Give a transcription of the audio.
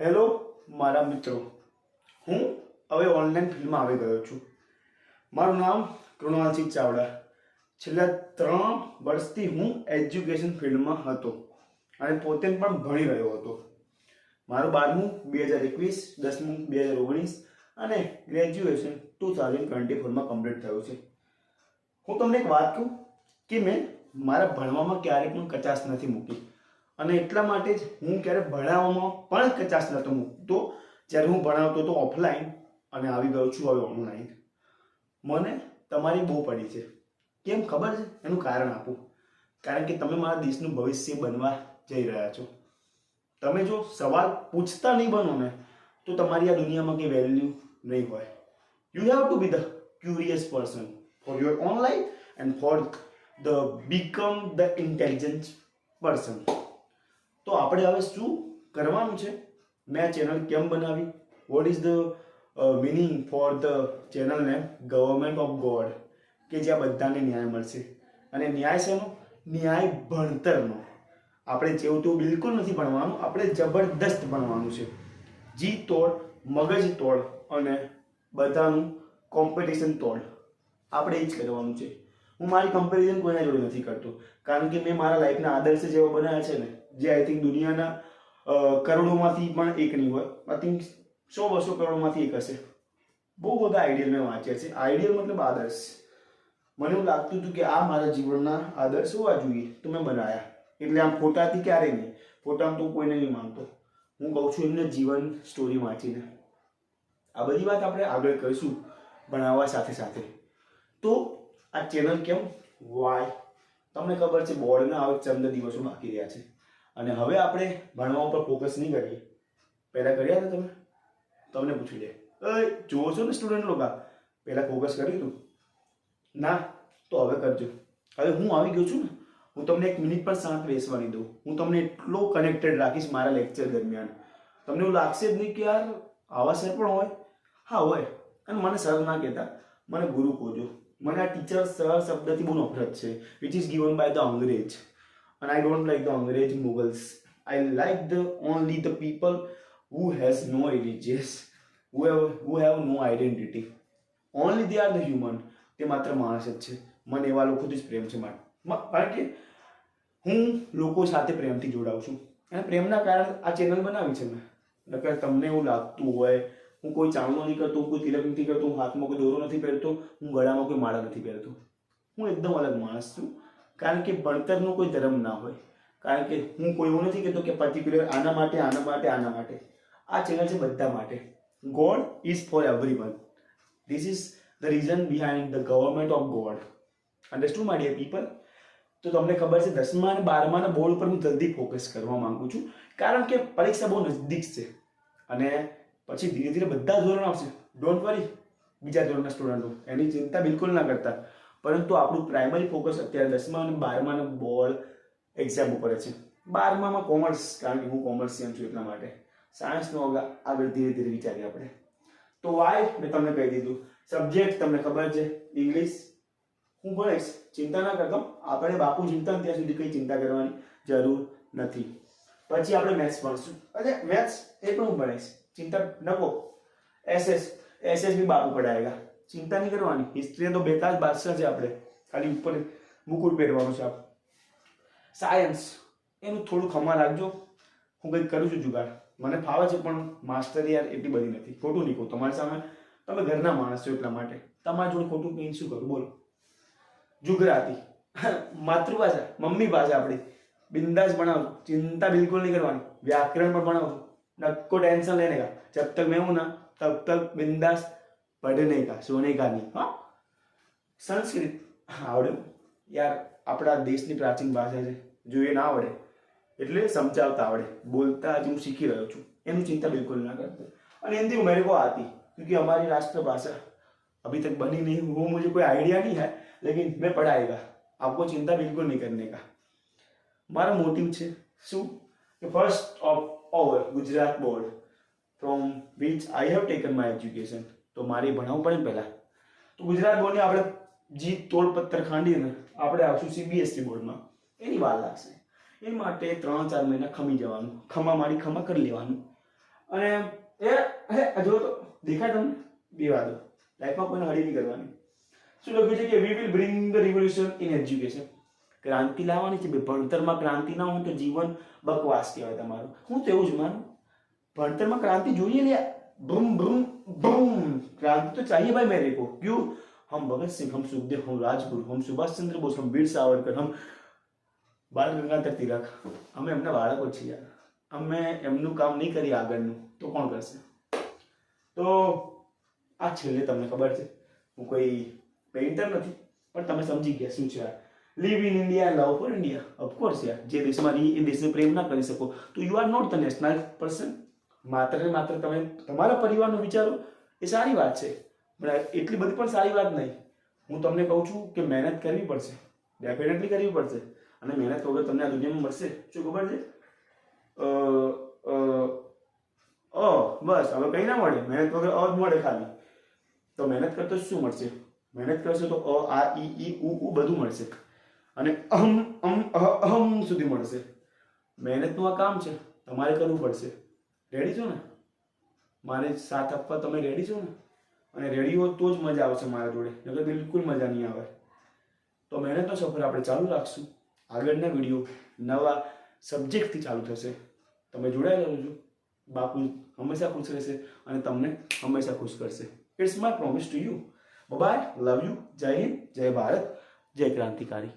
Hello મારા મિત્રો, હું હવે ઓનલાઈન ફિલ્ડમાં આવી ગયો છું. મારું નામ કૃણાલસિંહ ચાવડા. છેલ્લા 3 વર્ષથી હું એજ્યુકેશન ફિલ્ડમાં હતો અને પોતે પણ ભણી રહ્યો હતો. મારું 12મું 2021, 10મું 2019 અને ગ્રેજ્યુએશન 2024માં કમ્પ્લીટ થયું છે. હું તમને એક વાત કહું કે મેં મારા ભણવામાં ક્યારેય પણ કચાશ નથી મૂકી અને એટલા માટે જ હું ક્યારે ભણાવવામાં પણ કચાશ નહોતો મૂકતો જ્યારે હું ભણાવતો હતો ઓફલાઈન અને આવી ગયો છું હવે ઓનલાઈન. મને તમારી બહુ પડી છે. કેમ ખબર છે? એનું કારણ આપું. કારણ કે તમે મારા દેશનું ભવિષ્ય બનવા જઈ રહ્યા છો. તમે જો સવાલ પૂછતા નહીં બનો ને તો તમારી આ દુનિયામાં કંઈ વેલ્યુ નહીં હોય. You have to B the curious person for your online and for the become the intelligent person. તો આપણે હવે શું કરવાનું છે? મેં આ ચેનલ કેમ બનાવી? What is the meaning for the channel name government of God, કે જ્યાં બધાને ન્યાય મળશે. અને ન્યાય શેનો? ન્યાય ભણતરનો. આપણે જેવું તેવું બિલકુલ નથી ભણવાનું, આપણે જબરદસ્ત ભણવાનું છે. જી તોડ, મગજ તોડ અને બધાનું કોમ્પિટિશન તોડ. આપણે એ જ કરવાનું છે. હું મારી કમ્પેરિઝન કોઈના જોડે નથી કરતો, કારણ કે મેં મારા લાઈફના આદર્શ જેવા બનાવ્યા છે ને, જે આઈ થિંક દુનિયાના કરોડોમાંથી પણ એક નહીં હોય. આઈ થિંક 100-200 કરોડમાંથી એક હશે. બહુ બધા આઈડિયલ મેં વાંચ્યા છે. આઈડિયલ મતલબ આદર્શ. મને એવું લાગતું હતું કે આ મારા જીવનના આદર્શ હોવા જોઈએ, તો મેં બનાવ્યા. એટલે આમ ફોટાથી ક્યારેય નહીં, ફોટામાં તો કોઈને નહીં માનતો. હું કહું છું એમને જીવન સ્ટોરી વાંચીને. આ બધી વાત આપણે આગળ કરીશું ભણાવવા સાથે સાથે. તો આ ચેનલ કેમ? વાય? તમને ખબર છે બોર્ડના હવે 14 દિવસો બાકી રહ્યા છે અને હવે આપણે ભણવા ઉપર ફોકસ નહીં કરીએ. પહેલાં કર્યા હતા તમે? તમને પૂછી લે, જુઓ છો ને સ્ટુડન્ટ લોકો, પહેલાં ફોકસ કર્યું હતું ના? તો હવે કરજો. હવે હું આવી ગયો છું ને, હું તમને 1 મિનિટ પણ શાંત બેસવા નહીં દઉં. હું તમને એટલો કનેક્ટેડ રાખીશ મારા લેક્ચર દરમિયાન. તમને એવું લાગશે જ નહીં કે યાર આવા સર પણ હોય. હા હોય. અને મને સર ના કહેતા, મને ગુરુ કહોજો. મને આ ટીચર સર શબ્દથી બહુ નફરત છે, which is given by the અંગ્રેજ. And I don't like the Angrez Mughals. I like the only the people who has no religious, who have no identity. Only they are the human. તે માત્ર માણસ જ છે. મને એવા લોકોથી જ પ્રેમ છે કારણ કે હું લોકો સાથે પ્રેમથી જોડાઉં છું અને પ્રેમના કારણે આ ચેનલ બનાવી છે મેં. નકર તમને એવું લાગતું હોય હું કોઈ ચાંદલો નહીં કરતો, હું કોઈ તિલક નથી કરતો, હું હાથમાં કોઈ દોરો નથી પહેરતો, હું ગળામાં કોઈ માળા નથી પહેરતો. હું એકદમ અલગ માણસ છું. કારણ કે ભણતરનો કોઈ ધર્મ ના હોય. કારણ કે હું કોઈ એવું નથી કહેતો કે પર્ટિક્યુલર આના માટે, આના માટે, આના માટે. આ ચેનલ છે બધા માટે. God is for everyone. This is the reason behind the government of God. Understood my dear people? તો તમને ખબર છે 10મા અને 12માના બોર્ડ ઉપર હું જલ્દી ફોકસ કરવા માંગુ છું, કારણ કે પરીક્ષા બહુ નજદીક છે અને પછી ધીરે ધીરે બધા ધોરણ આવશે. ડોન્ટ વરી બીજા ધોરણના સ્ટુડન્ટો, એની ચિંતા બિલકુલ ના કરતા. પરંતુ આપણું પ્રાઇમરી ફોકસ અત્યારે 10મા અને 12માના બોર્ડ એક્ઝામ ઉપર છે. 12મામાં કોમર્સ, કારણ કે હું કોમર્સિયન છું એટલા માટે. સાયન્સનો આગળ ધીરે ધીરે વિચારીએ આપણે. તો વાય મેં તમને કહી દીધું. સબ્જેક્ટ તમને ખબર છે ઇંગ્લિશ. હું ભણીશ, ચિંતા ના કરતો. આપણે બાપુ ચિંતા ત્યાં સુધી કંઈ ચિંતા કરવાની જરૂર નથી. પછી આપણે મેથ્સ ભણશું. અરે મેથ્સ એ પણ હું ભણીશ, ચિંતા નકો. એસએસ બી બાપુ પડાયેગા, ચિંતા નહીં કરવાની. હિસ્ટ્રી તો બેતાજ બાદશાહ છે. આપણે ખાલી ઉપર મુકુટ પહેરવાનું છે. સાયન્સ એનું થોડું ખમા રાખજો. હું કંઈક કરું છું જુગાડ, મને ફાવે છે પણ માસ્ટરી યાર એટલી બધી નથી. ખોટું નહીં કહું તમારી સામે, તમે ઘરના માણસ છો એટલા માટે. તમારી જોડે ખોટું કંઈ શું કરું બોલો? ગુજરાતી માતૃભાષા, મમ્મી ભાષા આપણી, બિંદાસ ભણાવું, ચિંતા બિલકુલ નહીં કરવાની. વ્યાકરણ પણ ભણાવું, નક્કો ટેન્શન લેને કા. જબ તક मैं हूं ना तब तक बिंदास पढ़ने का, सोने का नहीं. हाँ, સંસ્કૃત આવડ્યું યાર, આપણા દેશની પ્રાચીન ભાષા છે. જો એ ના આવડે એટલે સમજાવતા આવડે, બોલતા હજી હું શીખી રહ્યો છું. એનું ચિંતા બિલકુલ ના કરતો. અને हिंदी मेरे को आती, क्योंकि हमारी राष्ट्रभाषा अभी तक बनी नहीं, वो मुझे कोई आइडिया नहीं है, लेकिन मैं पढ़ाएगा. आपको चिंता बिल्कुल नहीं करने का. મારો મોટિવ છે શું કે first of over Gujarat board from which I have taken my education. તો મારે ભણાવવું પડે પહેલાં. તો ગુજરાત બોર્ડને આપણે જીત તોડ પત્તર ખાંડીને આપણે આવશું CBSE બોર્ડમાં. એની વાર લાગશે. એ માટે 3-4 મહિના ખમી જવાનું, ખમા મારી ખમા કરી લેવાનું. અને એ જો તો દેખાય તમને બે વાતો લાઈફમાં કોઈને હળી નહીં કરવાની. શું લખ્યું છે કે we will bring the revolution in education. ક્રાંતિ લાવવાની છે. ભણતરમાં ક્રાંતિ ના હોય તો જીવન બકવાસ કહેવાય તમારું. હું તો એવું જ માનું, ભણતરમાં ક્રાંતિ જોઈએ લે. બૂમ બૂમ બૂમ, क्रांति तो चाहिए भाई मेरे को. क्यों? हम भगत सिंह, हम सुखदेव, हम राजगुरु, हम सुभाष चंद्र बोस, हम वीर सावरकर, हम બાળ ગંગાધર તિલક, અમે એમના બાળકો છીએ યાર. અમે એમનું કામ નહીં કરીએ આગળનું તો કોણ કરશે? તો આ છેલ્લે તમને ખબર છે હું કોઈ પેઇન્ટર નથી, પણ તમે સમજી ગયા શું છે આ live in India, love for India. Of course યાર, જે દેશમાં રહી એ દેશને પ્રેમ ના કરી શકો તો you are not the national person. માત્ર ને માત્ર તમે તમારા પરિવારનું વિચારો એ સારી વાત છે, પણ એટલી બધી પણ સારી વાત નહીં. હું તમને કહું છું કે મહેનત કરવી પડશે, ડેફિનેટલી કરવી પડશે. અને મહેનત વગર તમને આ દુનિયામાં મળશે શું ખબર છે? બસ હવે કંઈ ના મળે, મહેનત વગર જ મળે ખાલી. તો મહેનત કરતો શું મળશે? મહેનત કરશો તો આ ઈ ઉ બધું મળશે, અને અહમ સુધી મળશે. મહેનતનું આ કામ છે, તમારે કરવું પડશે. રેડી છો ને? મારે સાથ આપવા તમે રેડી છો ને? અને રેડી હો તો જ મજા આવશે મારા જોડે, નકર બિલકુલ મજા નહીં આવે. તો મહેનતનો સફર આપણે ચાલુ રાખશું. આગળના વિડીયો નવા સબ્જેક્ટથી ચાલુ થશે. તમે જોડાયેલા રહેજો. બાપુ હંમેશા ખુશ રહેશે અને તમને હંમેશા ખુશ કરશે. It's my promise to you. Bye, love you. જય હિન્દ, જય ભારત, જય ક્રાંતિકારી.